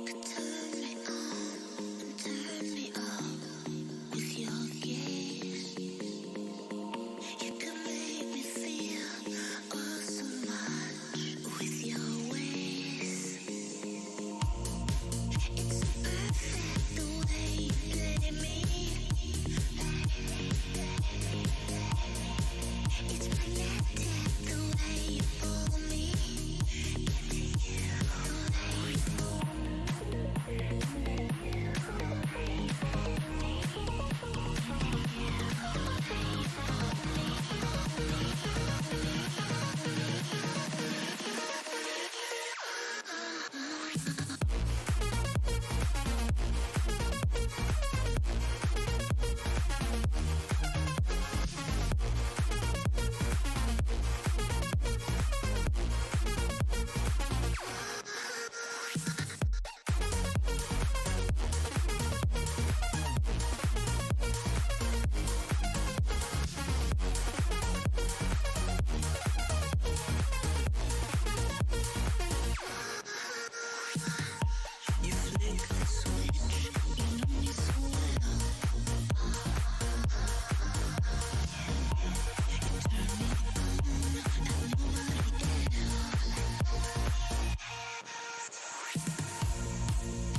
Turn me on and turn me up with your gaze. You can make me feel oh so much with your ways. It's perfect the way you play me. It's magnetic the way you pull me. You flick the switch, you know me so well. You turn me on like nobody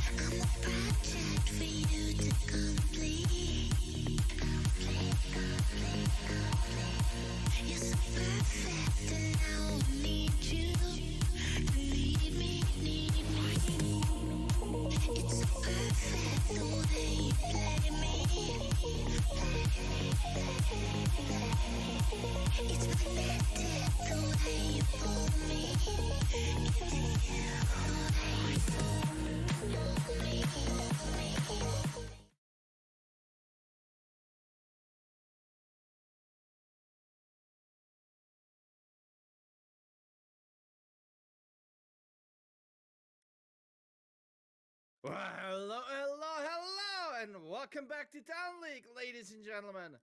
I'm a project for you to complete. You're so perfect, and now I need you. You need me, need me. It's so perfect the way you play me. It's magnetic the way you pull me. Well, hello, and welcome back to Town League, ladies and gentlemen.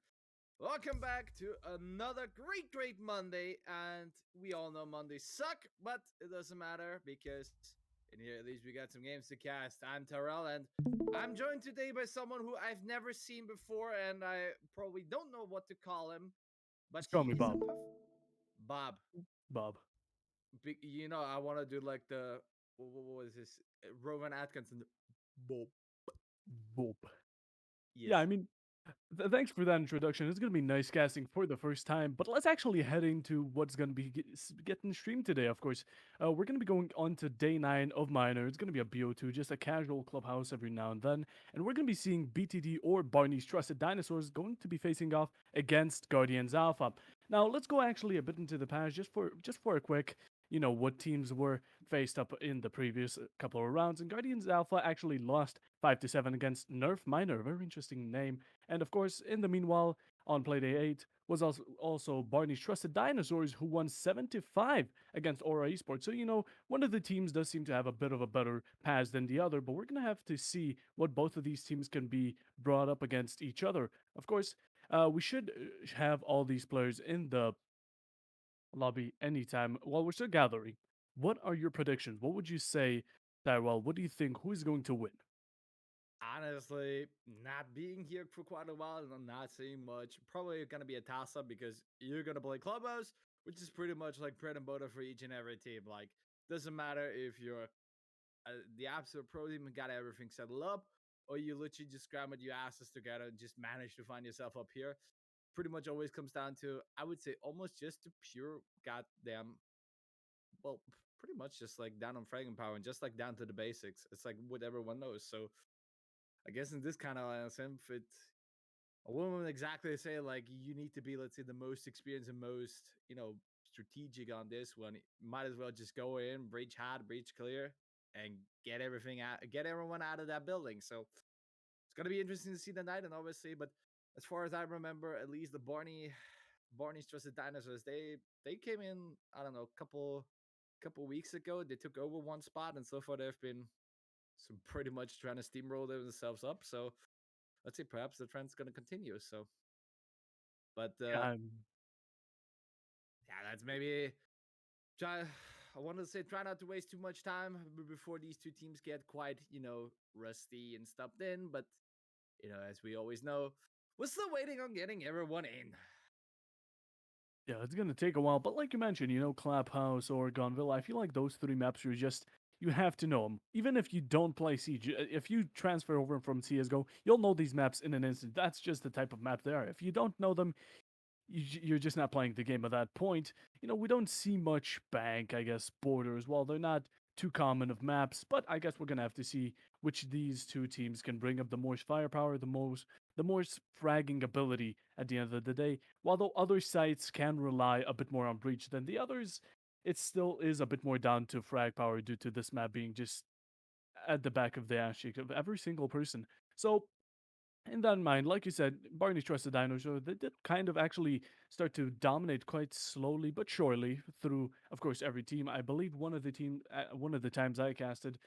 Welcome back to another great Monday, and we all know Mondays suck, but it doesn't matter because in here at least we got some games to cast. I'm Terrell, and I'm joined today by someone who I've never seen before, and I probably don't know what to call him, but Just call me he's a Bob. Bob. Bob. I want to do like the what was this Rowan Atkinson, Bob. Bob. Yes. Yeah, I mean, thanks for that introduction. It's gonna be nice casting for the first time, but let's actually head into what's gonna be getting streamed today. Of course, we're gonna be going on to day 9 of Minor. It's gonna be a BO2, just a casual clubhouse every now and then, and we're gonna be seeing BTD or Barney's Trusted Dinosaurs going to be facing off against Guardians Alpha. Now, let's go actually a bit into the past just for a quick. What teams were faced up in the previous couple of rounds, and Guardians Alpha actually lost 5-7 against Nerf Minor, very interesting name. And of course, in the meanwhile, on Playday 8 was also Barney's Trusted Dinosaurs, who won 7-5 against Aura Esports. So, one of the teams does seem to have a bit of a better pass than the other, but we're going to have to see what both of these teams can be brought up against each other. Of course, we should have all these players in the lobby anytime while we're still gathering. What are your predictions? What would you say, Tyrell? What do you think? Who is going to win? Honestly, not being here for quite a while and I'm not seeing much, probably gonna be a toss up because you're gonna play Clubhouse, which is pretty much like bread and butter for each and every team. Like, doesn't matter if you're the absolute pro team and got everything settled up, or you literally just scrambled your asses together and just managed to find yourself up here. Pretty much always comes down to, I would say, almost just to pure goddamn, well, pretty much just like down on fragging power and just like down to the basics. It's like what everyone knows. So I guess in this kind of sense, I wouldn't exactly say like you need to be, let's say, the most experienced and most, strategic on this one. Might as well just go in, breach hard, breach clear, and get everyone out of that building. So it's gonna be interesting to see the night, and obviously, but as far as I remember, at least the Barney's Trusted Dinosaurs, they came in, I don't know, couple weeks ago. They took over one spot, and so far they've been so pretty much trying to steamroll themselves up. So let's say perhaps the trend's going to continue. So, but Yeah, yeah, that's maybe try. I want to say try not to waste too much time before these two teams get quite, rusty and stuffed in. But, as we always know, we're still waiting on getting everyone in. Yeah, it's gonna take a while, but like you mentioned, Claphouse or Gonville, I feel like those three maps are just you have to know them. Even if you don't play Siege, if you transfer over from CS:GO, you'll know these maps in an instant. That's just the type of map they are. If you don't know them, you're just not playing the game at that point. We don't see much bank, I guess, borders. Well, they're not too common of maps, but I guess we're gonna have to see which these two teams can bring up the most firepower, the most fragging ability at the end of the day. While though other sites can rely a bit more on breach than the others, it still is a bit more down to frag power due to this map being just at the back of the ass cheek of every single person. So in that mind, like you said, Barney's Trusted Dinosaur, they did kind of actually start to dominate quite slowly but surely through, of course, every team. I believe one of the times I casted,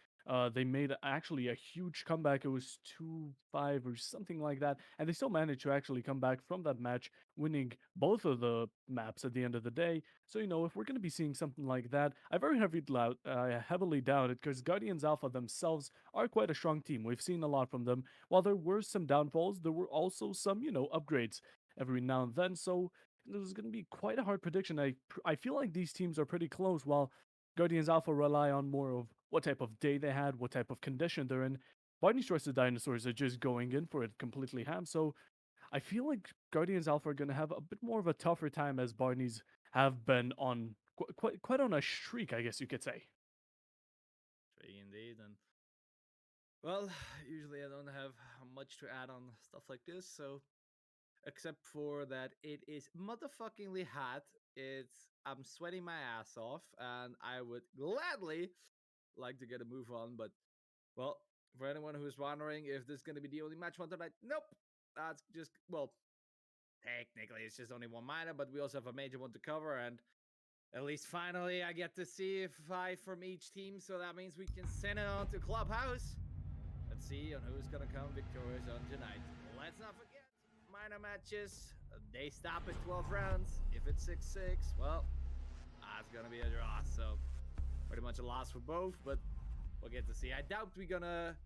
they made actually a huge comeback. It was 2-5 or something like that, and they still managed to actually come back from that match, winning both of the maps at the end of the day. So if we're going to be seeing something like that, I very heavily doubt it because Guardians Alpha themselves are quite a strong team. We've seen a lot from them. While there were some downfalls, there were also some, upgrades every now and then. So this is going to be quite a hard prediction. I feel like these teams are pretty close. While Guardians Alpha rely on more of what type of day they had, what type of condition they're in. Barney's Choice of Dinosaurs are just going in for it completely ham. So I feel like Guardians Alpha are going to have a bit more of a tougher time as Barney's have been on quite on a streak, I guess you could say. True indeed. And well, usually I don't have much to add on stuff like this. So except for that it is motherfuckingly hot. I'm sweating my ass off, and I would gladly like to get a move on, but well, for anyone who's wondering if this is gonna be the only match one tonight, nope. That's just technically it's just only one minor, but we also have a major one to cover, and at least finally I get to see 5 from each team, so that means we can send it on to Clubhouse. Let's see on who's gonna come victorious on tonight. Let's not forget minor matches. They stop at 12 rounds. If it's 6-6, well, that's gonna be a draw. So pretty much a loss for both, but we'll get to see. I doubt we're gonna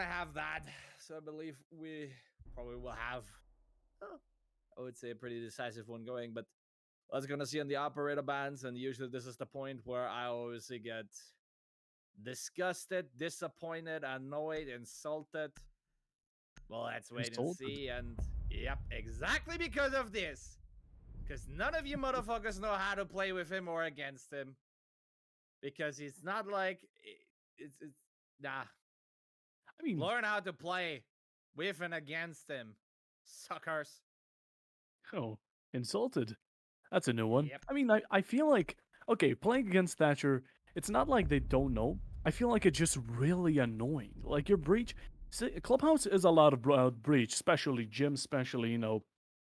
have that. So I believe we probably will have, I would say, a pretty decisive one going. But let's gonna see on the operator bans, and usually this is the point where I obviously get disgusted, disappointed, annoyed, insulted. Well, let's wait and Insulted. see. And yep, exactly because of this. Because none of you motherfuckers know how to play with him or against him. Because it's not like it's nah. I mean, Learn how to play with and against him, suckers. oh, insulted. That's a new one. Yep. I mean, I feel like, okay, playing against Thatcher, it's not like they don't know. I feel like it's just really annoying. Like your breach, Clubhouse is a lot of breach, especially gym, especially,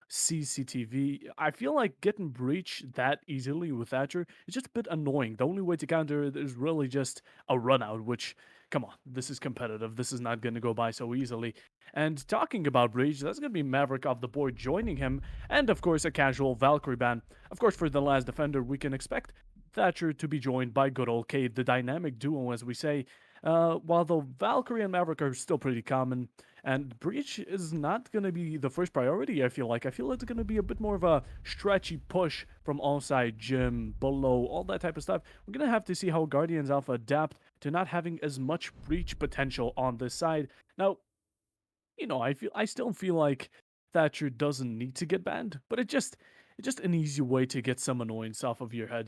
CCTV. I feel like getting breach that easily with Thatcher is just a bit annoying. The only way to counter it is really just a run out, which, come on, this is competitive. This is not going to go by so easily. And talking about breach, that's going to be Maverick off the board joining him, and of course, a casual Valkyrie ban. Of course, for the last defender, we can expect Thatcher to be joined by good old Cade, the dynamic duo, as we say. While the Valkyrie and Maverick are still pretty common, and Breach is not going to be the first priority, I feel like. I feel it's going to be a bit more of a stretchy push from all side, gym, below, all that type of stuff. We're going to have to see how Guardians Alpha adapt to not having as much Breach potential on this side. Now, I still feel like Thatcher doesn't need to get banned, but it's just an easy way to get some annoyance off of your head.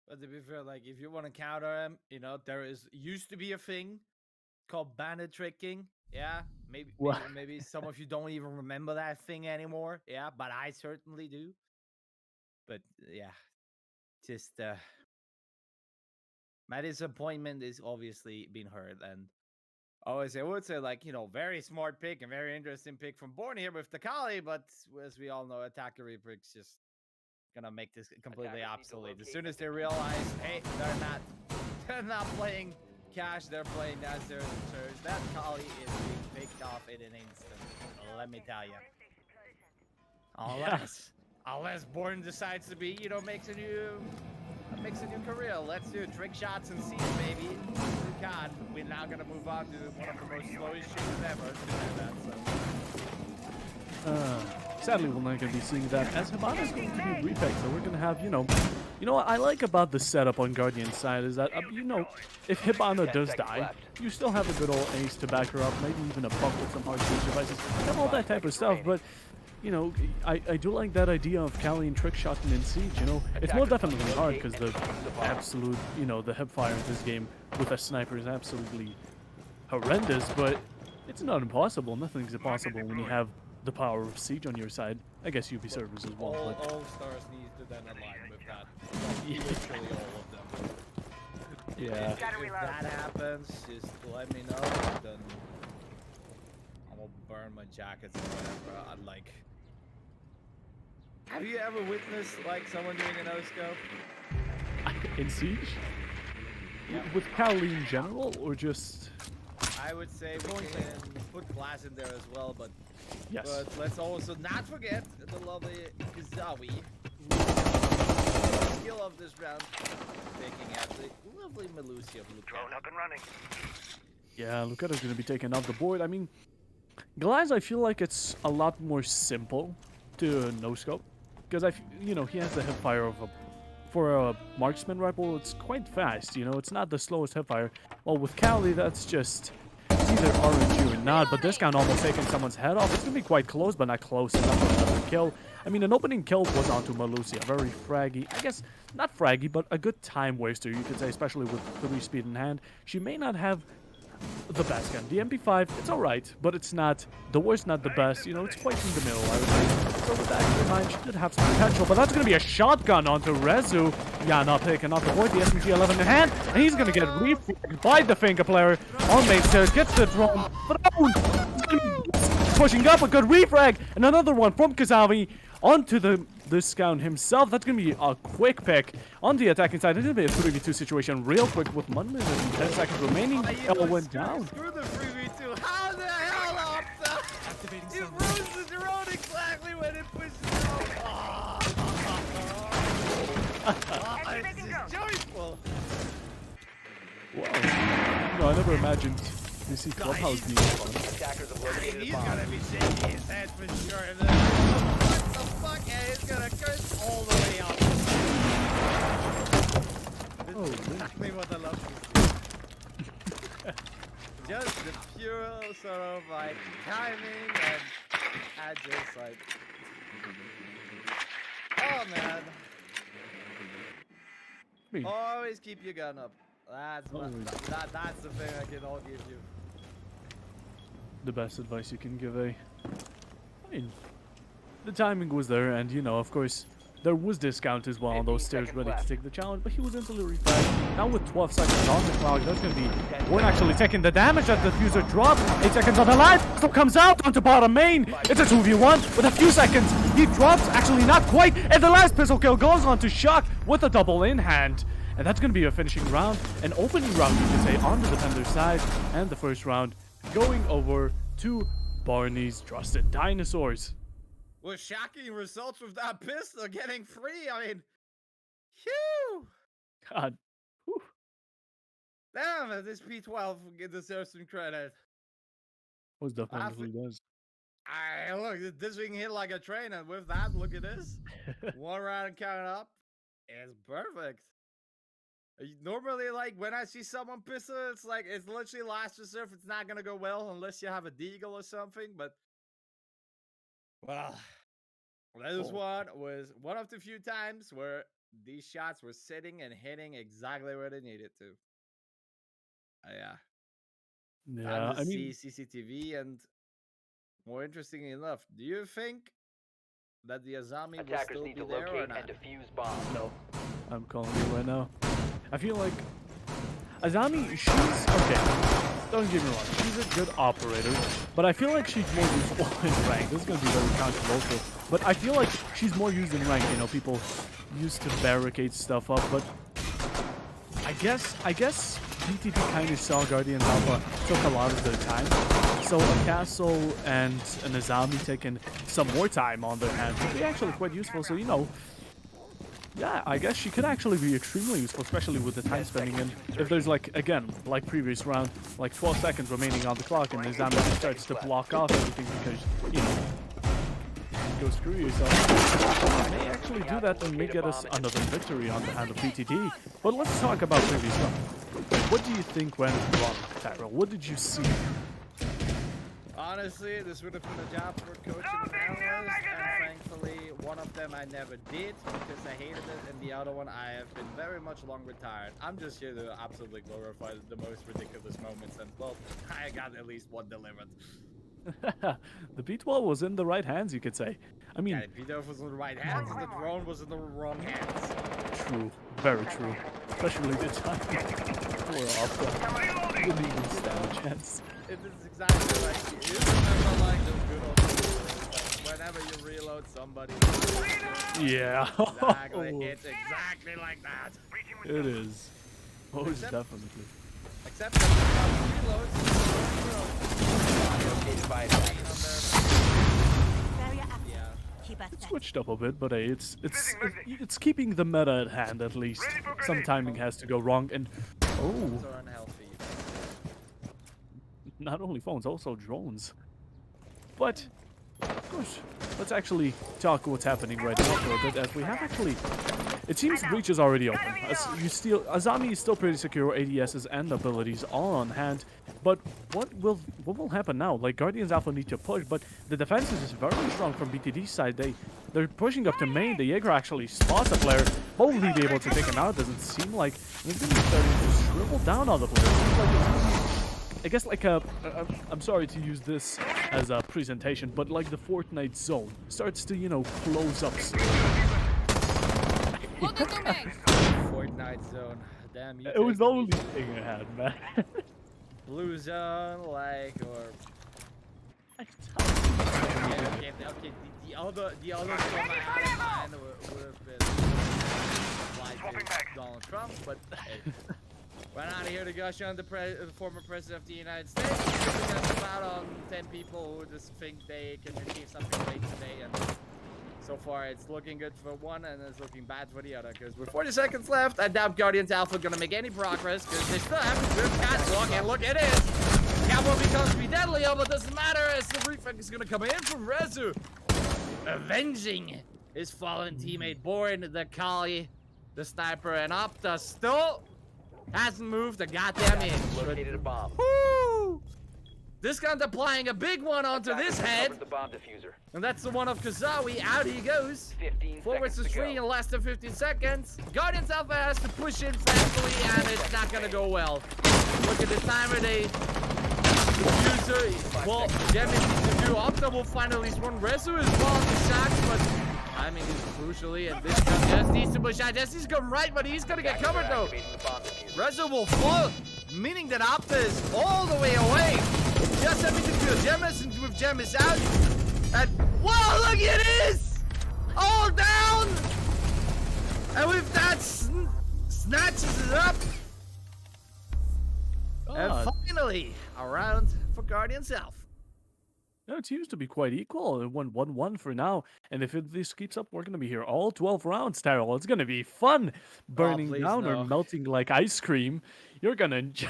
But to be fair, like if you want to counter him, there used to be a thing called bandit tricking. Yeah, maybe Well, maybe maybe some of you don't even remember that thing anymore. Yeah, but I certainly do. But yeah, just my disappointment is obviously being heard, and always I would say like very smart pick and very interesting pick from Born here with Takali, but as we all know, attacker Reaper's just gonna make this completely obsolete. As soon as they realize, hey, they're not playing cash, they're playing that zero surge. That Kali is being picked off in an instant. Let me tell you. yeah. Unless Unless Born decides to be, makes a new career. Let's do trick shots and siege, baby. We can. We're now gonna move on to one of the most slowest shooters ever to do that. So. Sadly, we're not going to be seeing that as Hibana is going to be repicked. So we're going to have, you know what I like about the setup on Guardian's side is that, if Hibana does die, you still have a good old ace to back her up, maybe even a buff with some hard siege devices, and all that type of stuff. But I do like that idea of Kali and trick shotting in siege. It's more definitely hard because the absolute, the hip fire in this game with a sniper is absolutely horrendous. But it's not impossible. Nothing's impossible when you have the power of siege on your side. I guess UV servers as well. All stars need to then align with that. Literally all of them. Yeah. If that happens, just let me know. Then I'm gonna burn my jackets or whatever. I'd like. Have you ever witnessed like someone doing a no-scope? In siege? Yeah. With Kali in general, or just? I would say we can put glass in there as well, but Yes. But let's also not forget the lovely Kazawi, skill of this round, taking out the lovely Melusi of Luca. Drone up and running. Yeah, Lucado's going to be taken off the board. I mean, Glaz, I feel like it's a lot more simple to no-scope. Because, he has the hipfire of for a marksman rifle, it's quite fast, It's not the slowest hipfire. Well, with Kali, that's just... It's either RNG or not, but this count almost taking someone's head off. It's going to be quite close, but not close enough for another kill. I mean, an opening kill was onto Melusi, a very fraggy, I guess, not fraggy, but a good time waster, you could say, especially with 3 speed in hand. She may not have the best gun. The MP5, it's alright, but it's not the worst, not the best. It's quite in the middle, I would say. So with that in mind, she did have some potential, but that's going to be a shotgun onto Rezu. Yeah, not taking off the board, the SMG-11 in hand, and he's going to get refragged by the finger player on main stairs, gets the drone, pushing up a good refrag, and another one from Kazavi onto the scout himself. That's going to be a quick pick on the attacking side. It's going to be a 3v2 situation real quick with 1 minute and 10 seconds remaining. L went down. Screw the 3v2. How the hell, Opta? It ruins the drone exactly when it pushes out. It's just joyful. Wow. No, I never imagined you see Clubhouse being fun. Attackers have located a He's bomb. gonna be shaking his head for sure. And then, what the fuck? And it's gonna curse all the way up. This is exactly what I love to see. Just the pure sort of like timing and just like, oh man. Me. Always keep your gun up. That's that's the thing I can all give you. The best advice you can give, I mean, the timing was there, and of course, there was discount as well on those stairs ready to take the challenge, but he was instantly refreshed. Now with 12 seconds on the clock, that's going to be Warren actually taking the damage that the diffuser dropped. 8 seconds on the line, so comes out onto bottom main. It's a 2v1 with a few seconds. He drops, actually not quite, and the last pistol kill goes on to Shock with a double in hand. And that's going to be a finishing round, an opening round, you could say, on the defender's side, and the first round going over to Barney's Trusted Dinosaurs. With shocking results with that pistol getting free. I mean, phew. God. Whew. Damn, this P12 deserves some credit. Most definitely does. Look, this thing hit like a train, and with that, look at this. 1 round coming up. It's perfect. Normally, like, when I see someone pistol, it's like, it's literally last reserve. It's not gonna go well unless you have a deagle or something, but... Well, this one was one of the few times where these shots were sitting and hitting exactly where they needed to. Yeah. Yeah, Time to I mean, see CCTV, and more interestingly enough, do you think that the Azami will Attackers still need be to there or locate not? and defuse bombs. No. I'm calling you right now. I feel like Azami, she's okay. Don't get me wrong, she's a good operator, but I feel like she's more useful in rank. This is gonna be very controversial, but I feel like she's more used in rank. People used to barricade stuff up, but I guess BTD kind of saw Guardian Alpha took a lot of their time So a castle and an Azami taking some more time on their hands would be actually quite useful. So, you know, yeah, I guess she could actually be extremely useful, especially with the time spending. And if there's like, again, like previous round, like 12 seconds remaining on the clock and the Azami starts to block off everything because, you know, go screw yourself. May actually do that and may get us another victory on the hand of BTD. But let's talk about previous round. What do you think went wrong, Tyrell? What did you see? Honestly, this would have been a job for coach and analyst, and thankfully, one of them I never did because I hated it, and the other one I have been very much long retired. I'm just here to absolutely glorify the most ridiculous moments, and well, I got at least one delivered. The B12 was in the right hands, you could say. I mean, Yeah, the P-Dove was in the right hands, and the drone was in the wrong hands. true, very true. Especially the time. Poor Opera. Didn't even stand a chance. It is exactly like you remember like those good old days, whenever you reload somebody. Yeah. Exactly, it's exactly like that. It is. Most Except- definitely. Except that the reloads, Located by attackers. Barrier active. yeah. Keep us set. Switched up a bit, but hey, it's keeping the meta at hand at least. Some timing has to go wrong, and oh, So unhealthy. not only phones, also drones. But of course, let's actually talk what's happening right now for a bit, as we have actually. It seems breach is already open. Azami is still pretty secure, ADSs and abilities all on hand. But what will happen now? Like Guardians Alpha need to push, but the defense is just very strong from BTD's side. They're pushing up to main. The Jaeger actually spots a player. Won't be able to take him out. Doesn't seem like it's going to be starting to shrivel down on the player. Seems like it's gonna be, I guess like I'm sorry to use this as a presentation, but like the Fortnite zone starts to, you know, close up. Fortnite zone. Damn you. It was the taking only me. thing I had, man. Blue zone, like, or. Okay, the other zone I had in mind would have been like Donald Trump, but hey. We're not here to gush on the former president of the United States. We're just about on 10 people who just think they can achieve something great today, and so far it's looking good for one and it's looking bad for the other. Because with 40 seconds left, I doubt Guardians Alpha gonna make any progress because they still have a good catwalk, and look at it. Catwalk becomes to be deadlier, but doesn't matter as the reflex is gonna come in from Rezu, avenging his fallen teammate Born, the Kali, the sniper, and Opta still hasn't moved a goddamn inch. Located a bomb. Woo! This gun's applying a big one onto this head, Recovered the bomb diffuser. and that's the one of Kazawi. Out he goes. 15 4 seconds versus to 3 go. in less than 15 seconds. Guardians Alpha has to push in thankfully, and it's not gonna go well. Look at the timer they use. Well, Gem needs to do. Opta will find at least one Rezu as well as the shots, but timing is crucially, and this gun just needs to push out. Jesse's going right, but he's gonna get covered though. Activating the bomb diffuser. Rezo will fall, meaning that Opta is all the way away. Just everything to Gemis, and with Gemis out. And whoa, look at this! All down! And with that, snatches it up. And finally, a round for Guardians Alpha. No, it seems to be quite equal. It went 1-1 for now. And if this keeps up, we're going to be here all 12 rounds, Tyrell. It's going to be fun. Burning please, down no. or melting like ice cream. You're going to enjoy.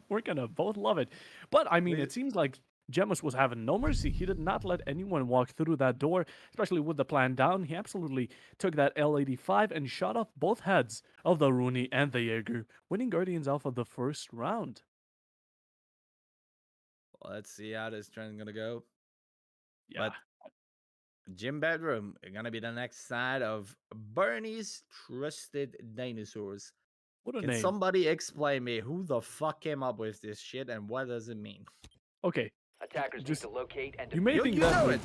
We're going to both love it. But, I mean, it seems like Gemus was having no mercy. He did not let anyone walk through that door, especially with the plan down. He absolutely took that L85 and shot off both heads of the Rooney and the Jaeger, winning Guardians Alpha the first round. Let's see how this trend's gonna go. Yeah. But Gym Bedroom is gonna be the next side of Bernie's Trusted Dinosaurs. What a Can name. somebody explain me who the fuck came up with this shit and what does it mean? Okay. Attackers Just- need to locate and You may You, think you that know we- it.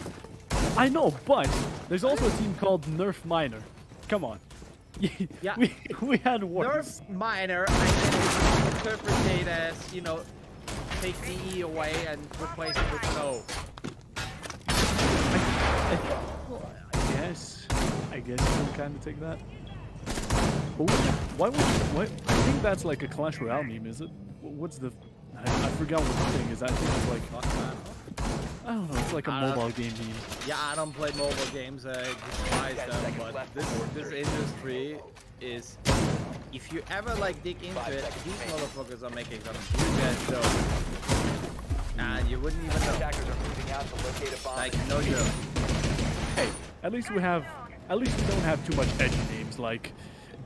I know, but there's also a team called Nerf Minor. Come on. Yeah. we had worse. Nerf Minor, I can interpret it as, you know, take the E away and replace it with no. I guess you can kind of take that. But why would I think that's like a Clash Royale meme, is it? What's the I forgot what the thing is. I think it's like, Fuck, man. I don't know, it's like a I don't- mobile game meme. Yeah, I don't play mobile games. I despise 10 them. seconds But left this before this insertion. industry is. If you ever like dig into 5 it, seconds these remaining. motherfuckers are making some huge dough. And you wouldn't even know. Attackers are moving out to locate a bomb. Like, no joke. Hey, at least we don't have too much edgy names like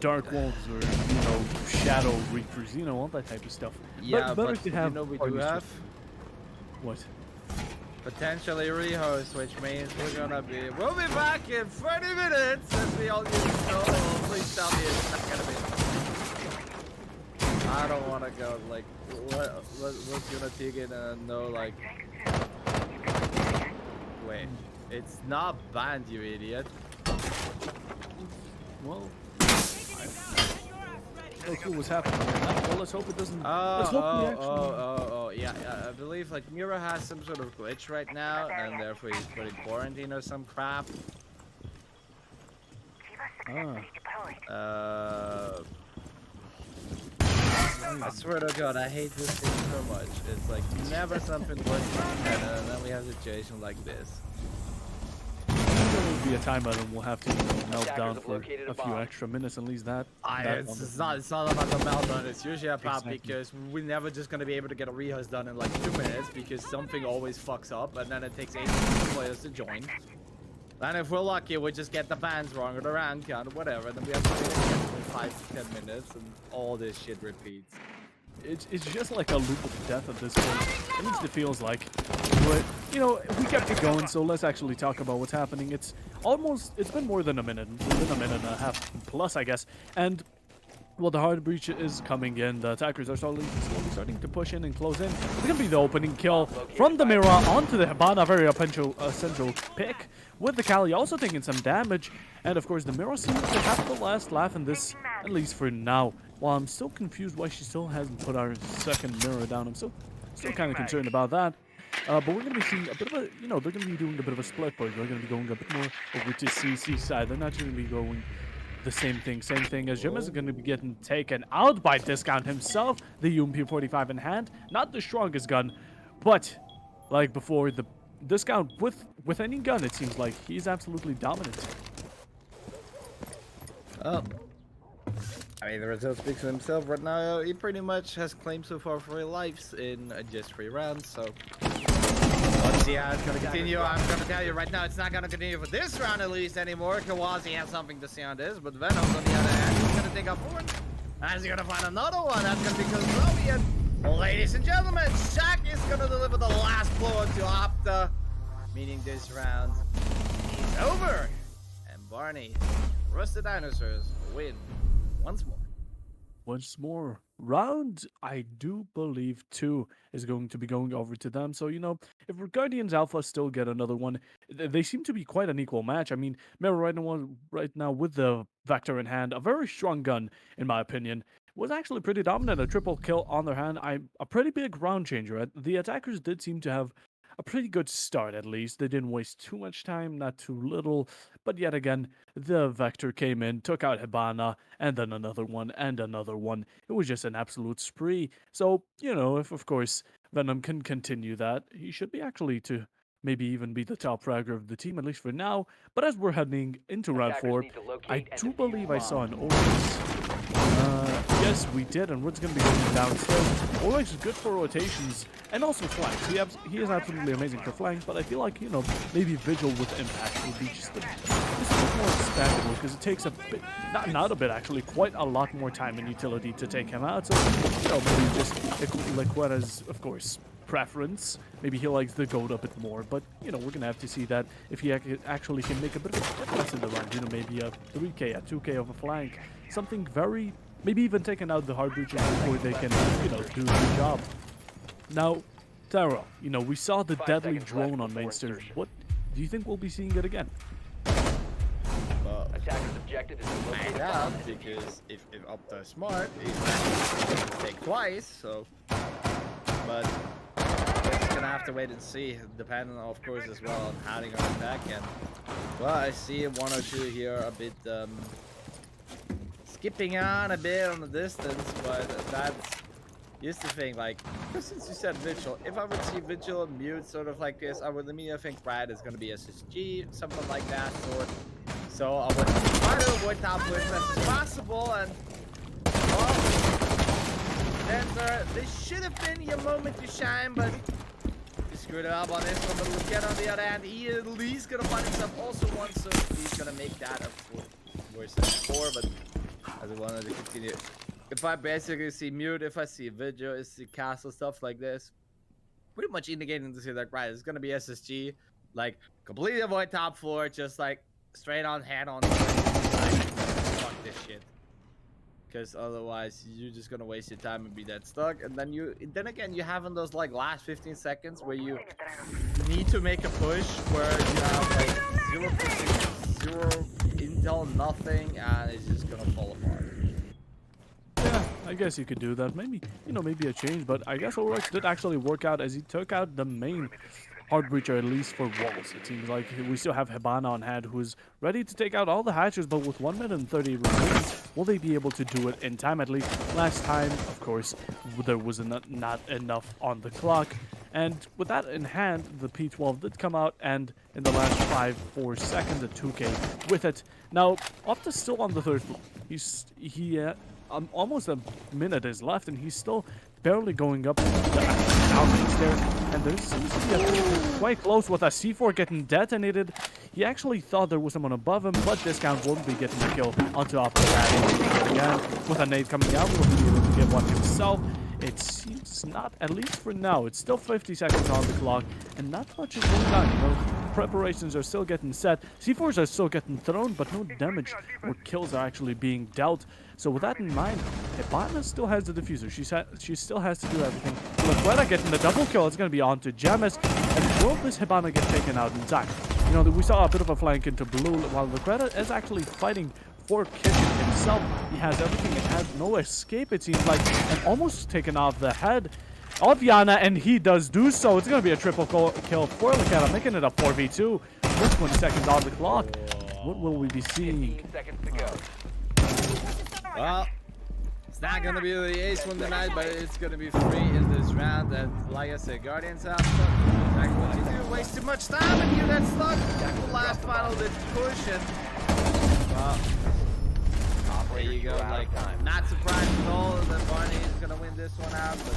Dark Wolves or, you know, Shadow Reapers, you know, all that type of stuff. Yeah, better but to you have know we or at do least have what? potentially rehost, which means we'll be back in 30 minutes as we all used to know. Oh, please tell me it's not gonna be. I don't want to go like what's gonna take it and know like. Wait, it's not banned, you idiot. Well, I don't know what's happening right now. Well, let's hope it doesn't. Let's hope we actually. Yeah. I believe like Mira has some sort of glitch right now, and therefore he's put in quarantine or some crap. Ah. I swear to God, I hate this thing so much. It's like never something works better, and then we have a situation like this. There will be a time when we'll have to melt Attackers down have for located a a few bomb. extra minutes, at least that. It's not about the meltdown. It's usually about Exactly. because we're never just gonna be able to get a rehost done in like 2 minutes because something always fucks up, and then it takes 8 players to join. And if we're lucky, we just get the bands wrong or the round count or whatever, then we have to wait again for 5 to 10 minutes, and all this shit repeats. It's just like a loop of death at this point. At least it feels like. But, you know, we kept it going, so let's actually talk about what's happening. It's been more than a minute. It's been a minute and a half plus, I guess. And, well, the hard breach is coming in. The attackers are slowly starting to push in and close in. It's going to be the opening kill from the Mira onto the Hibana. Very essential pick. With the Kali also taking some damage. And, of course, the Mira seems to have the last laugh in this, at least for now. While I'm still confused why she still hasn't put our second Mira down. I'm still kind of concerned about that. But we're going to be seeing a bit of a, you know, they're going to be doing a bit of a split point. They're going to be going a bit more over to CC side. They're not going to be going the same thing as Jim is going to be getting taken out by Discount himself. The UMP-45 in hand. Not the strongest gun, but like before, the Discount with any gun, it seems like he's absolutely dominant. Oh. I mean, the result speaks for himself right now. He pretty much has claimed so far 3 lives in just 3 rounds, so let's see how it's gonna continue. I'm gonna tell you right now, it's not gonna continue for this round at least anymore. Kawazi has something to say on this, but Venom, on the other hand, he's gonna take up one. And he's gonna find another one. That's gonna be Kozovian. Ladies and gentlemen, Shaq is gonna deliver the last blow to Opta, meaning this round is over. And Barney, Rusted Dinosaurs win once more. Round, I do believe 2 is going to be going over to them. So, you know, if Guardians Alpha still get another one, they seem to be quite an equal match. I mean, Mero right now with the Vector in hand, a very strong gun, in my opinion, was actually pretty dominant. A triple kill on their hand. A pretty big round changer. The attackers did seem to have a pretty good start, at least. They didn't waste too much time, not too little. But yet again, the Vector came in, took out Hibana, and then another one, and another one. It was just an absolute spree. So, you know, if of course Venom can continue that, he should be actually to maybe even be the top fragger of the team, at least for now. But as we're heading into round 4, I do believe I saw an Oryx. Yes, we did, and Wood's going to be going downstairs. Oryx is good for rotations and also flanks. He is absolutely amazing for flanks, but I feel like, you know, maybe Vigil with Impact would be just a bit more expandable because it takes a bit, not a bit actually, quite a lot more time and utility to take him out. So, you know, maybe just Liquetta's, of course, preference. Maybe he likes the goat a bit more, but, you know, we're going to have to see that if he actually can make a bit of a difference in the round. You know, maybe a 3k, a 2k of a flank. Something very, maybe even taking out the hard breaches before they can, you know, do the job. Now, Taro, you know, we saw the deadly drone on main stairs. What do you think we'll be seeing it again? Attacker's objective is to locate Find a out, bomb. because if Opta is smart, he's going to take twice, so. But we're just gonna have to wait and see, depending, of course, as well on how they're gonna attack. And well, I see 1 or 2 here a bit skipping on a bit on the distance, but that's here's the thing, like, since you said Vigil, if I would see Vigil and Mute sort of like this, I would immediately think Brad is gonna be SSG, something like that sort. So I would try to avoid top lane as much as possible, and well, then this should have been your moment to shine, but he screwed it up on this one. But look at on the other hand, he at least gonna find himself also one, so he's gonna make that a 4 versus 4, but as I wanted to continue. If I basically see Mute, if I see Vigil, if I see Castle, stuff like this, pretty much indicating to say like, right, it's gonna be SSG, like completely avoid top floor, just like straight on head on, like, fuck this shit, because otherwise you're just gonna waste your time and be that stuck. And then again you have in those like last 15 seconds where you need to make a push where you have like 0 intel, nothing, and it's just gonna fall apart. Yeah, I guess you could do that. Maybe, maybe a change, but I guess Ulrich did actually work out as he took out the main hard breacher, at least for walls. It seems like we still have Hibana on hand, who's ready to take out all the hatchers, but with 1 minute and 30 remaining, will they be able to do it in time? At least last time, of course, there was not enough on the clock. And with that in hand, the P12 did come out, and in the last 4 seconds, a 2K with it. Now, Opta's still on the 3rd floor. Almost a minute is left, and he's still barely going up the downrange there. And there seems to be a people quite close with a C4 getting detonated. He actually thought there was someone above him, but Discount won't be getting the kill onto Opta that again. With a nade coming out, will be able to get one himself. It seems not, at least for now. It's still 50 seconds on the clock, and not much is going on. Preparations are still getting set. C4s are still getting thrown, but no damage or kills are actually being dealt. So with that in mind, Hibana still has the diffuser. She still has to do everything. Laqueta getting the double kill. It's going to be on to Jamis. And will this Hibana get taken out in time? We saw a bit of a flank into blue, while Laqueta is actually fighting for Kitchen himself. He has everything and has no escape, it seems like, and almost taken off the head of Yana, and he does do so. It's going to be a triple kill for Laqueta, making it a 4v2 with 20 seconds on the clock. What will we be seeing? 15 seconds to go. Well, it's not going to be the ace one tonight, but it's going to be free in this round. And like I said, Guardians out. Exactly what you do. Waste too much time and you get stuck. The last final did push, and well, there you go. Like, not surprised at all that Barney is going to win this one out, but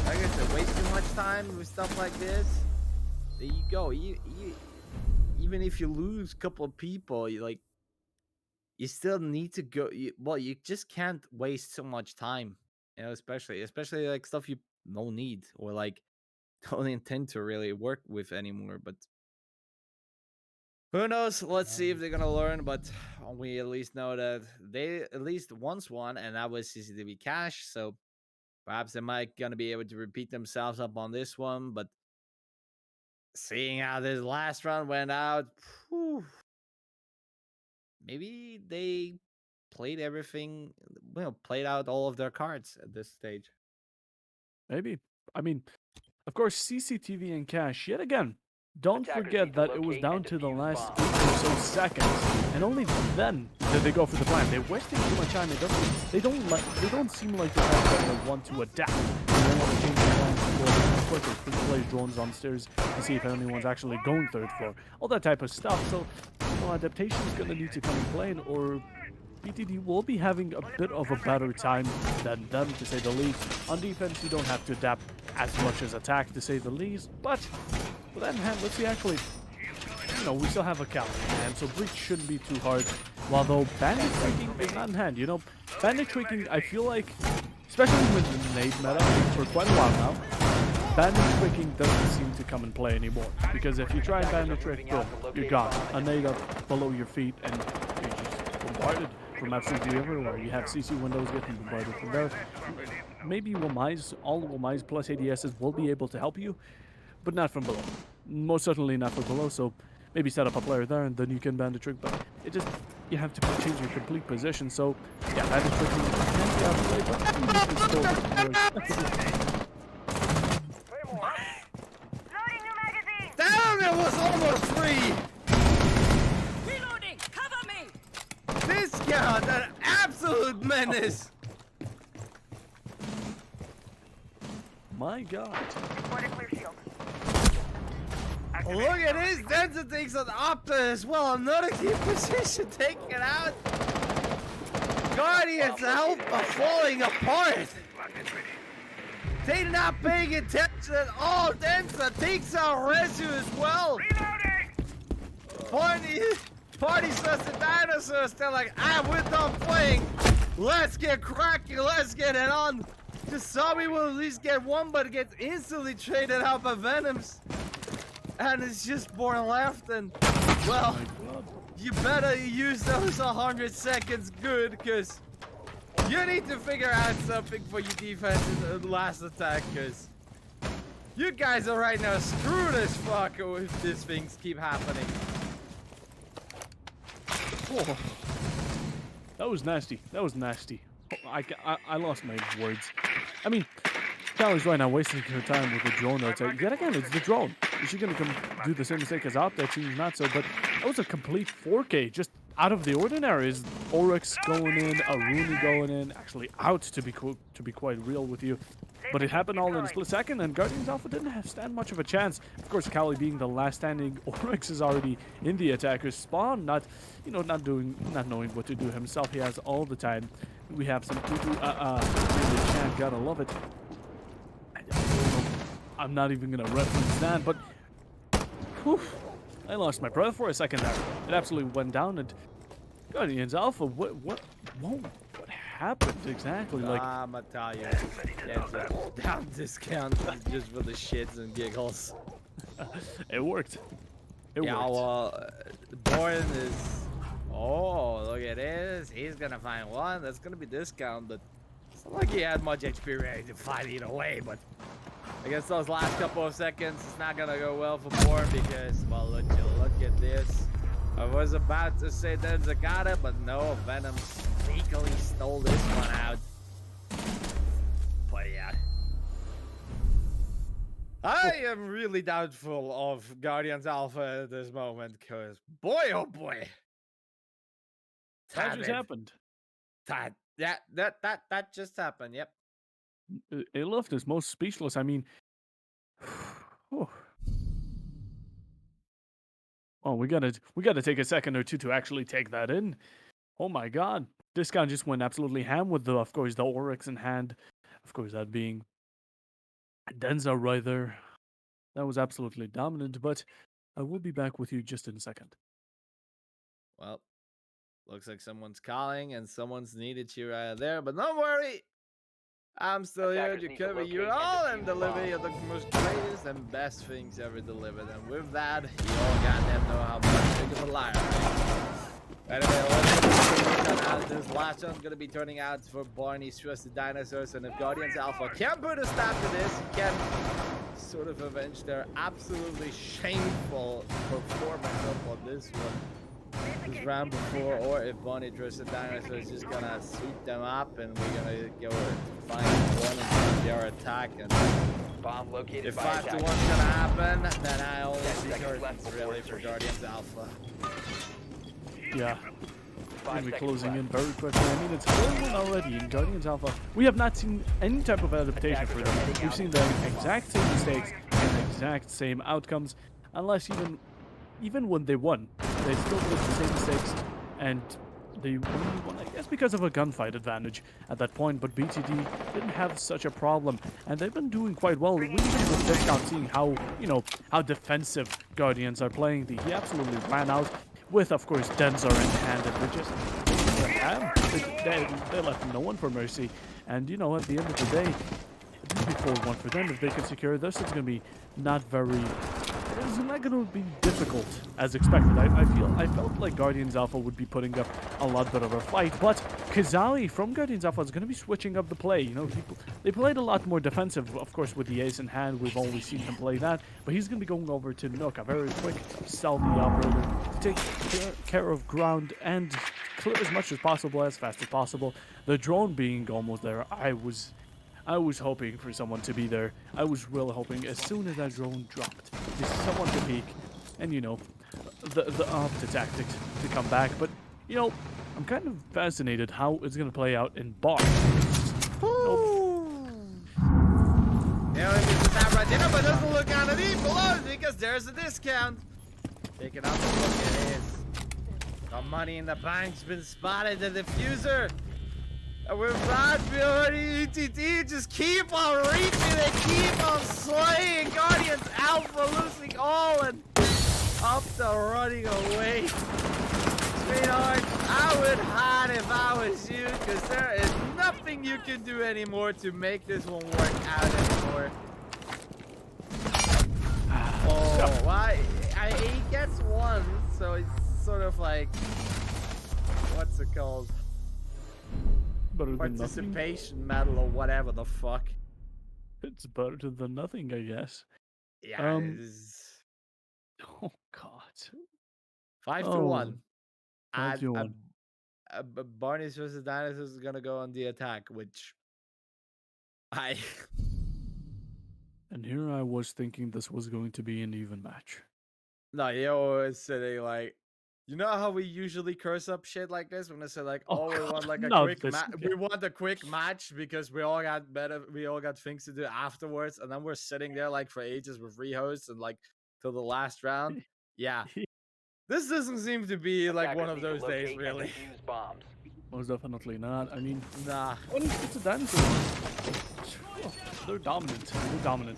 like I said, waste too much time with stuff like this. There you go. Even if you lose a couple of people, you still need to go. You just can't waste so much time, especially like stuff you don't need or like don't intend to really work with anymore. But who knows? Let's see if they're gonna learn. But we at least know that they at least once won, and that was CCTV Cash. So perhaps they might gonna be able to repeat themselves up on this one. But seeing how this last round went out, maybe they played everything, played out all of their cards at this stage. Maybe. I mean, of course, CCTV and Cash, yet again, don't Attackers forget need to that it was locate down and to the defuse last bomb. 8 or so seconds, and only then did they go for the plan. They're wasting too much time. They don't seem like the type that want to adapt. They don't want to change their plans quickly. Place drones on stairs to see if anyone's actually going 3rd floor. All that type of stuff. So, adaptation is going to need to come in play, or BTD will be having a bit of a better time than them, to say the least. On defense, you don't have to adapt as much as attack, to say the least. But with that in hand, let's see, actually, we still have a count, and so breach shouldn't be too hard. While though bandit tweaking is not in hand, bandit tweaking, I feel like, especially with the nade meta for quite a while now, bandit tweaking doesn't seem to come in play anymore. Because if you try and bandit trick, boom, you're gone. A nade up below your feet, and you're just bombarded from absolutely everywhere. You have CC windows getting bombarded from there. Maybe Wamai's, all Wamai's plus ADSs will be able to help you, but not from below. Most certainly not from below, so maybe set up a player there and then you can bandit trick, but you have to change your complete position. So yeah, bandit tricking can be out of play, but it's still Damn, it was almost free. Reloading! Cover me! This guy, an absolute menace. My God. Look at this. Denza takes an Opta as well. Another key position taken out. Guardians Alpha falling apart. They're not paying attention at all. Denza takes out Rezu as well. Party says the dinosaurs. They're like, we're done playing. Let's get cracking. Let's get it on. The zombie will at least get one, but gets instantly traded out by Venoms. And it's just more left, and well, you better use those 100 seconds good, because you need to figure out something for your defense in the last attack, because you guys are right now screwed as fuck if these things keep happening. Oh, that was nasty. That was nasty. Oh, I lost my words. I mean, Callie's right now wasting her time with the drone outside. Yet again, it's the drone. Is she going to come do the same mistake as Opta? It seems not so, but that was a complete 4K, just out of the ordinary. Is Oryx going in, a Rooney going in, actually out to be quite real with you. But it happened all in a split second, and Guardians Alpha didn't stand much of a chance. Of course, Callie being the last standing, Oryx is already in the attacker's spawn, not knowing what to do himself. He has all the time. We have some Tutu, really Chan, gotta love it. I'm not even gonna reference that, but whew, I lost my breath for a second there. It absolutely went down, and Guardians Alpha, what happened exactly? Like, I'ma tell you, that's a down discount just for the shits and giggles. it worked. It Yeah, worked. well, Bourne is. Oh, look at this. He's gonna find one. That's gonna be discount, but it's not like he had much experience to fight either way. But I guess those last couple of seconds, it's not gonna go well for Bourne because, well, look at this. I was about to say there's a Zagata, but no, Venom sneakily stole this one out. But yeah. I am really doubtful of Guardians Alpha at this moment, because boy, oh boy. That just happened. That just happened, yep. It left us most speechless. I mean, oh, we gotta take a second or two to actually take that in. Oh my God, this guy just went absolutely ham with of course, the Oryx in hand. Of course, that being Denza right there. That was absolutely dominant. But I will be back with you just in a second. Well, looks like someone's calling and someone's needed you right there, but don't worry. I'm still here to cover you all and deliver you the most greatest and best things ever delivered. And with that, you all goddamn know how much big of a liar I am. Anyway, this last one's gonna be turning out for Barney's Trusted Dinosaurs, and if Guardians Alpha can put a stop to this, can sort of avenge their absolutely shameful performance on this this round before, or if Bonnie Trusted Dinosaur is just gonna sweep them up and we're gonna go find one and their attack, and Bomb located if by 5 to 1's attack. gonna happen, then I only 10 see seconds her left before really for insertion. Guardians Alpha. Yeah. 5 Gonna be seconds closing left. in very quickly. I mean, it's 4-1 already in Guardians Alpha. We have not seen any type of adaptation for them. We've seen the exact same mistakes and exact same outcomes, unless even when they won, they still did the same mistakes, and they only won, I guess, because of a gunfight advantage at that point. But BTD didn't have such a problem, and they've been doing quite well. We even with Discount, seeing how how defensive Guardians are playing. He absolutely ran out with, of course, Denzer in hand, and they left no one for mercy. And at the end of the day, it would be 4-1 for them if they can secure this. It's going to be it's not going to be difficult as expected. I felt like Guardians Alpha would be putting up a lot better of a fight, but Kazali from Guardians Alpha is going to be switching up the play. They played a lot more defensive, of course, with the ace in hand. We've always seen him play that, but he's going to be going over to Nook, a very quick, stealthy operator, to take care of ground and clear as much as possible, as fast as possible. The drone being almost there, I was hoping for someone to be there. I was really hoping as soon as that drone dropped, there's someone to peek, and the Opta tactic to come back. But I'm kind of fascinated how it's gonna play out in bar. You know, right there, but doesn't look underneath below because there's a discount. Taking out the look it is. The money in the bank's been spotted, the diffuser. And we're about to be already ETT. Just keep on reaching and keep on slaying. Guardians Alpha losing all and up to running away. Sweetheart, I would hide if I was you, because there is nothing you can do anymore to make this one work out anymore. Oh, why? He gets one, so it's sort of like, what's it called? Better than nothing. Participation medal or whatever the fuck. It's better than nothing, I guess. Yeah, it is. Oh God. 5-1. 5-1. Barney's versus Dinosaurs is gonna go on the attack, which And here I was thinking this was going to be an even match. No, you're always sitting like, you know how we usually curse up shit like this when they say like, Oh, oh, we God, want like a not quick this match. again. We want a quick match because we all got things to do afterwards, and then we're sitting there like for ages with rehosts and like till the last round. Yeah, this doesn't seem to be like one of those days, really. Bombs. Most definitely not. I mean, Nah. when it's a dinosaur, they're dominant. They're dominant.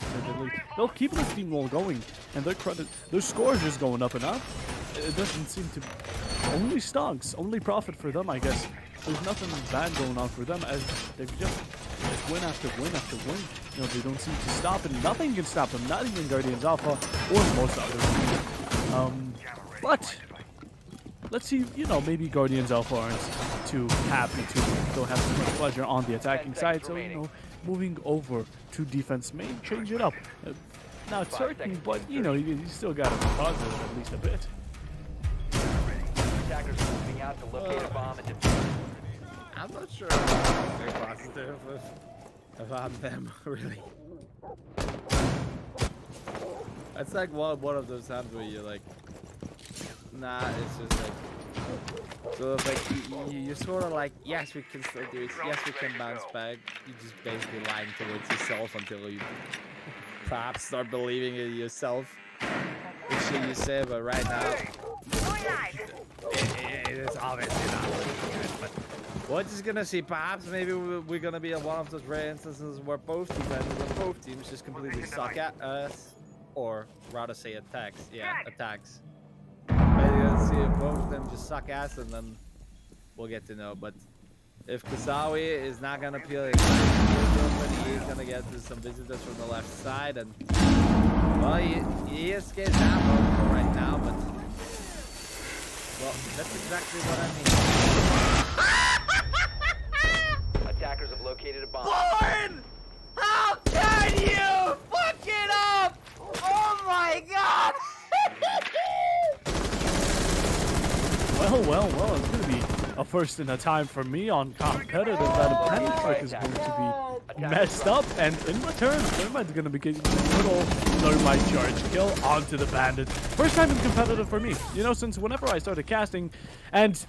They'll keep the steamroll going, and their score is just going up and up. It doesn't seem to. Only stocks, only profit for them, I guess. There's nothing bad going on for them, as they've just win after win after win. You know, they don't seem to stop, and nothing can stop them. Not even Guardians Alpha or most others. But let's see. You know, maybe Guardians Alpha aren't too happy to go have too much pleasure on the attacking side. So you know, moving over to defense may change it up. Not certain, but you know, you still got to be positive at least a bit. Attackers moving out to locate a bomb and defuse. I'm not sure if they're positive about them, really. It's like one of those times where you're like, nah, it's just like, sort of like, you're sort of like, yes, we can still do it, yes, we can bounce back. You're just basically lying towards yourself until you perhaps start believing in yourself. The shit you say, but right now, it is obviously not looking good, but we're just gonna see. Perhaps maybe we're gonna be at one of those rare instances where both defenders and both teams just completely suck at us, or rather say attacks. Yeah, attacks. Maybe we're gonna see if both of them just suck ass, and then we'll get to know. But if Kasawi is not gonna peel it, he's gonna get some visitors from the left side, and well, he escaped that one for right now, but well, that's exactly what I mean. Attackers have located a bomb. Born! How can you fuck it up? Oh my god! Well, it's going to be a first in a time for me on competitive. That appendix trick is going to be messed up, and in return, Thermite's going to be getting a little Thermite charge kill onto the Bandit. First time in competitive for me, you know, since whenever I started casting, and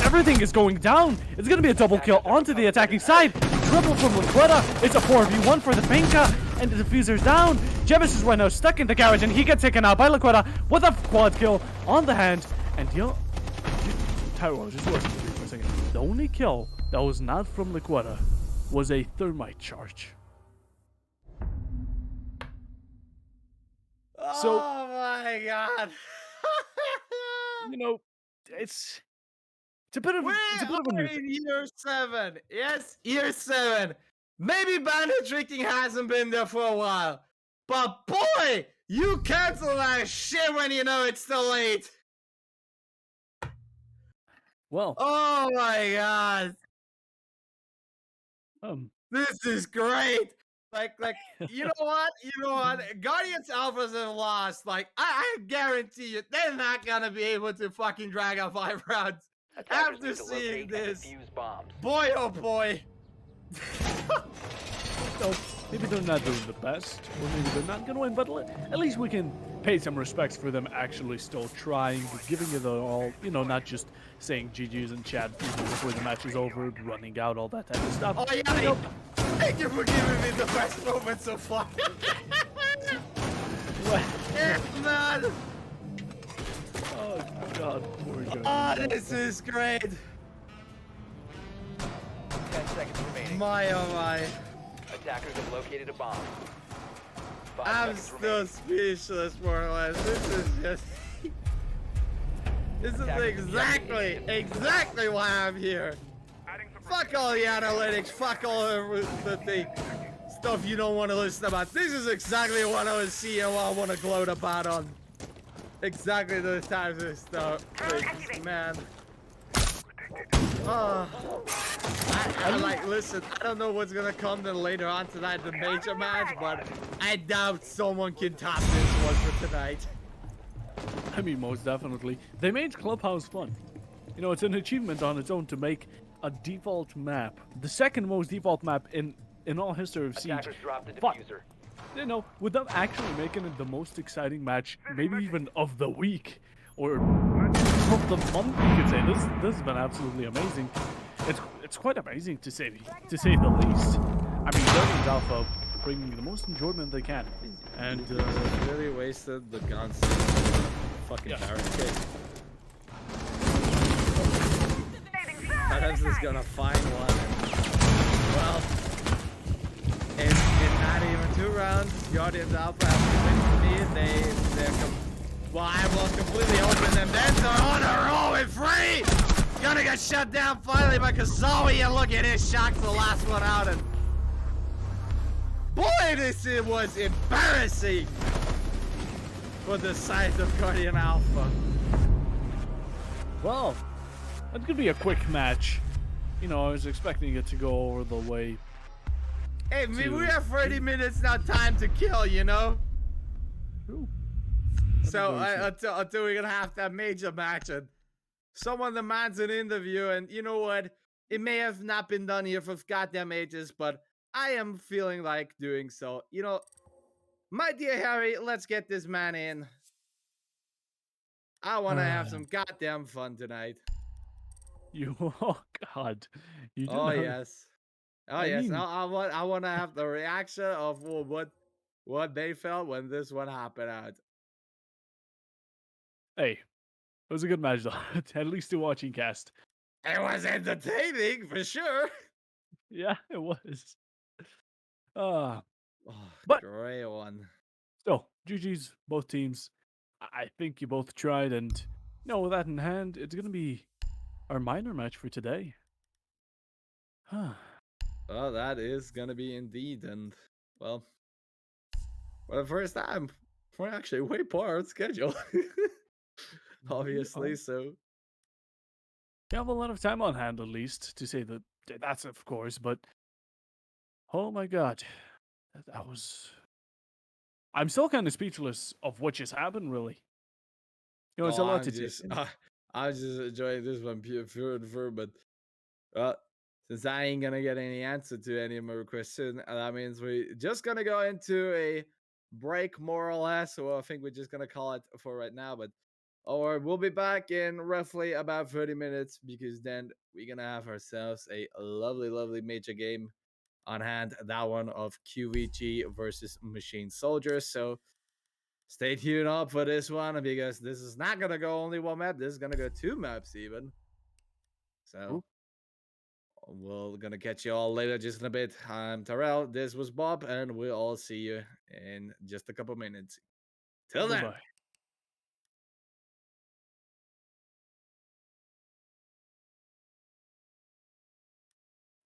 everything is going down. It's going to be a double kill onto the attacking side. Triple from Liquida. It's a 4v1 for the Pinka, and the diffuser's down. Jevis is right now stuck in the garage, and he gets taken out by Liquida with a quad kill on the hand. And yo, Tyrone, just listen to me for a second. The only kill that was not from Liquida was a Thermite charge. So, oh my god! you know, it's a bit of a We're in year 7. Yes, year 7. Maybe bandit tricking hasn't been there for a while, but boy, you cancel that shit when you know it's too late. well, Oh my god, this is great. Like, you know what? Guardians Alphas have lost. Like, I guarantee you, they're not gonna be able to fucking drag out 5 rounds. After seeing this, boy, oh boy. So maybe they're not doing the best, or maybe they're not going to win, but at least we can pay some respects for them actually still trying, giving it all, you know, not just saying GG's in chat before the match is over, running out, all that type of stuff. Oh yeah, thank you for giving me the best moment so far. Yeah, man. Oh god, poor Oh, Guardian this Alpha. is great. 10 seconds remaining. My oh my. Attackers have located a bomb. 5 I'm seconds still remaining. speechless, more or less. This is just. This is exactly why I'm here. Fuck all the analytics. Fuck all the stuff you don't want to listen about. This is exactly what I was seeing and what I want to gloat about on. Exactly the types of stuff. Things, man. I like, listen, I don't know what's gonna come then later on tonight, the major match, but I doubt someone can top this one for tonight. I mean, most definitely. They made Clubhouse fun. You know, it's an achievement on its own to make a default map, the second most default map in all history of Siege. Attackers dropped the But, diffuser. you know, with them actually making it the most exciting match, maybe even of the week, or of the month, you could say. This has been absolutely amazing. It's quite amazing to say the least. I mean, Guardians Alpha bringing the most enjoyment they can, and Really wasted the guns. Fucking Yeah. barricade. Adams is gonna find one. Well, in not even 2 rounds, Guardians Alpha have convinced me well, I will completely open them. Then they're on a roll with free. Gonna get shut down finally by Kazawi, and look at his shot, the last one out, and boy, this was embarrassing for the size of Guardian Alpha. well, that's gonna be a quick match. You know, I was expecting it to go over the way. Hey, we have 30 minutes now, time to kill, you know? Ooh. So Very true. until we're gonna have that major match, and someone demands an interview, and you know what? It may have not been done here for goddamn ages, but I am feeling like doing so. You know, my dear Harry, let's get this man in. I want to have some goddamn fun tonight. You, oh god, you do Oh know. yes, oh I yes. mean- I want to have the reaction of what they felt when this one happened out. Hey, it was a good match though. At least to watching cast. It was entertaining for sure. Yeah, it was. Uh, Oh, But- great one. so GG's both teams. I think you both tried, and you know, with that in hand, it's gonna be our minor match for today. Huh. Well, that is gonna be indeed, and well, for the first time, we're actually way far on schedule. Obviously, so We have a lot of time on hand, at least, to say that's of course, but oh my god, that was. I'm still kind of speechless of what just happened, really. You know, it's a lot to take in. I'm just enjoying this one pure and fur, but since I ain't gonna get any answer to any of my requests soon, that means we're just gonna go into a break more or less. So I think we're just gonna call it for right now, but or we'll be back in roughly about 30 minutes because then we're gonna have ourselves a lovely major game on hand. That one of QVG versus Machine Soldiers. So stay tuned up for this one because this is not gonna go only one map. This is gonna go 2 maps even. So we're gonna catch you all later just in a bit. I'm Terrell. This was Bob, and we'll all see you in just a couple minutes. Till then. Bye-bye.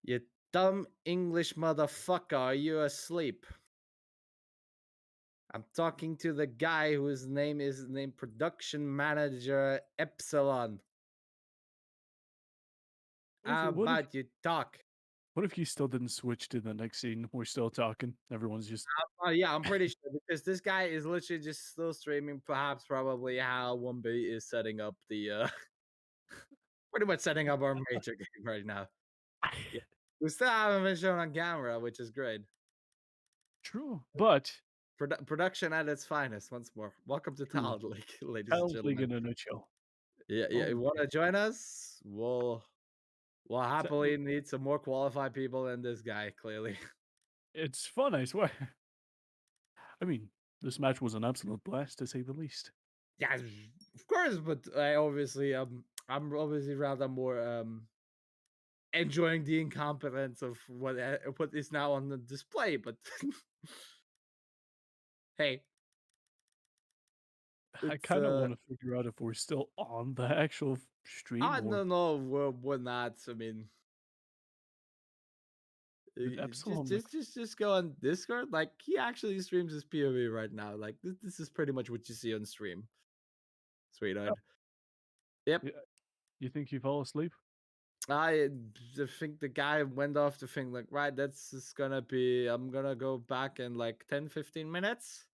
You dumb English motherfucker, are you asleep? I'm talking to the guy whose name is named Production Manager Epsilon. How What if- about you talk? What if you still didn't switch to the next scene? We're still talking. Everyone's just. Yeah, I'm pretty sure because this guy is literally just still streaming. Perhaps, probably how 1B is setting up the pretty much setting up our major game right now. Yeah. We still haven't been shown on camera, which is great. True, but Production at its finest. Once more, welcome to True. Talent League, ladies and Talent League gentlemen. in a nutshell. Yeah, Oh you my want to join us? We'll happily need some more qualified people than this guy. Clearly, It's fun, I swear. I mean, This match was an absolute blast, to say the least. Yeah, of course, but I obviously I'm obviously rather more enjoying the incompetence of what is now on the display. But hey, I it's kind of want to figure out if we're still on the actual stream I or don't know, we're not. I mean, did Epsilon look. just go on Discord. Like he actually streams his POV right now. Like this is pretty much what you see on stream, sweetheart. Yep. Yeah, you think he fell asleep? I think the guy went off to think like, right, that's just gonna be, I'm gonna go back in like 10-15 minutes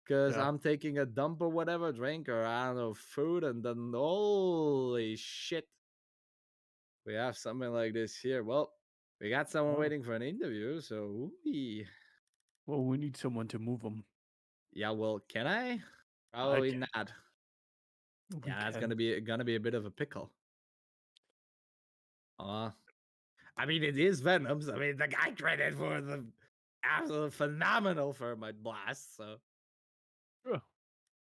because Yeah. I'm taking a dump or whatever, drink or I don't know, food, and then holy shit, we have something like this here. Well, we got someone Oh. waiting for an interview, so ooh-wee. Well, we need someone to move him. Yeah, well, can I? Probably can. not. We Yeah, that's can. gonna be a bit of a pickle. I mean, it is Venoms. I mean, the guy credit for the absolute phenomenal Thermite Blast. So, Yeah, it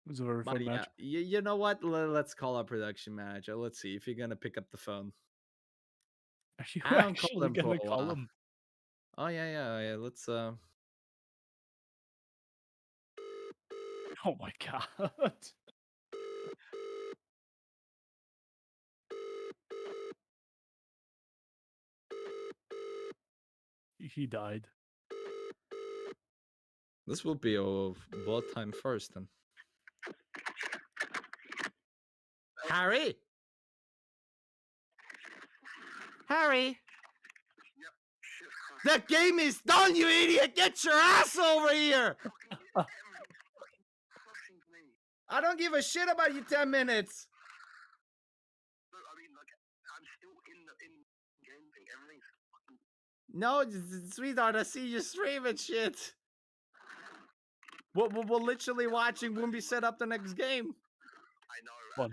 was a very but fun yeah, match. you know what? Let's call our production manager. Let's see if you're gonna pick up the phone. Are you I haven't called actually him for gonna a call while. him? Oh yeah. Let's Oh my god. He died. This will be a wartime first then. Harry. Harry. The game is done, you idiot! Get your ass over here! I don't give a shit about you 10 minutes. No, sweetheart, I see you streaming shit. We're literally watching when we set up the next game. Fun.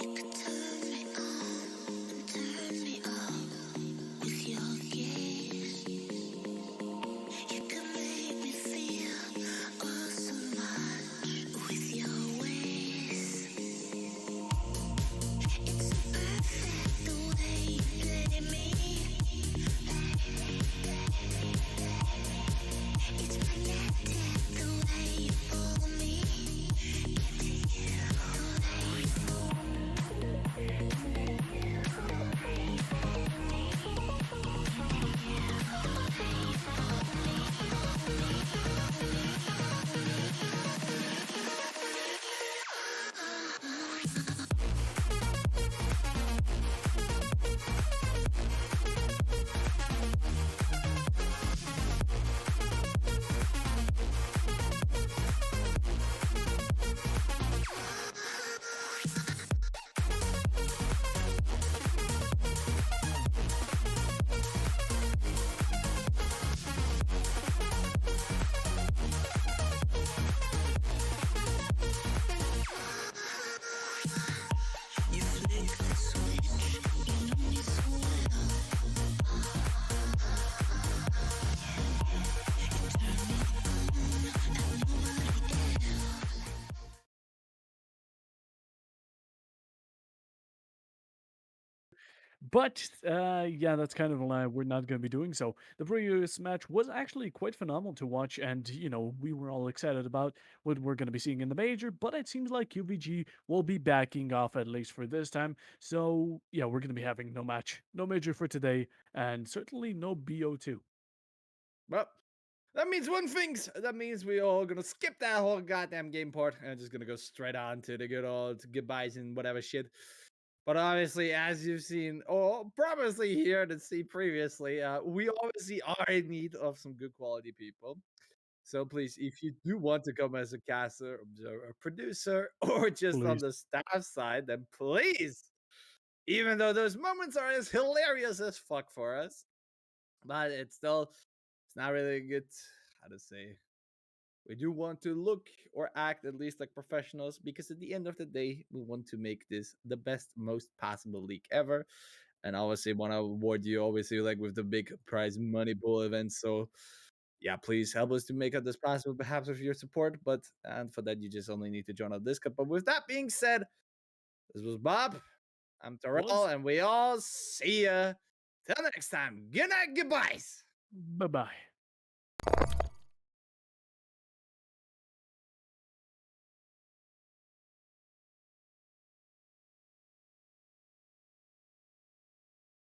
You could turn me on and turn me off with your gaze. You could make me feel oh so much with your ways. It's so perfect the way you play me. It's magnetic the way you pull me. You flick the switch, you know me so well. You turn me on like nobody else. But yeah, that's kind of a lie. We're not going to be doing so. The previous match was actually quite phenomenal to watch, and we were all excited about what we're going to be seeing in the major. But it seems like UVG will be backing off at least for this time. So yeah, we're going to be having no match, no major for today, and certainly no BO2. Well, that means one thing. That means we all gonna skip that whole goddamn game part and just gonna go straight on to the good old goodbyes and whatever shit. But obviously, as you've seen, or probably heard and see previously, we obviously are in need of some good quality people. So please, if you do want to come as a caster, observer, producer, or just on Please, the staff side, then please. Even though those moments are as hilarious as fuck for us, but it's not really good. How to say? We do want to look or act at least like professionals because at the end of the day, we want to make this the best, most possible league ever. And obviously, want to award you obviously like with the big prize money pool event. So yeah, please help us to make it this possible, perhaps with your support. But and for that, you just only need to join our Discord. But with that being said, this was Bob. I'm Terrell, was and we all see ya. Till next time. Good night, goodbyes. bye bye.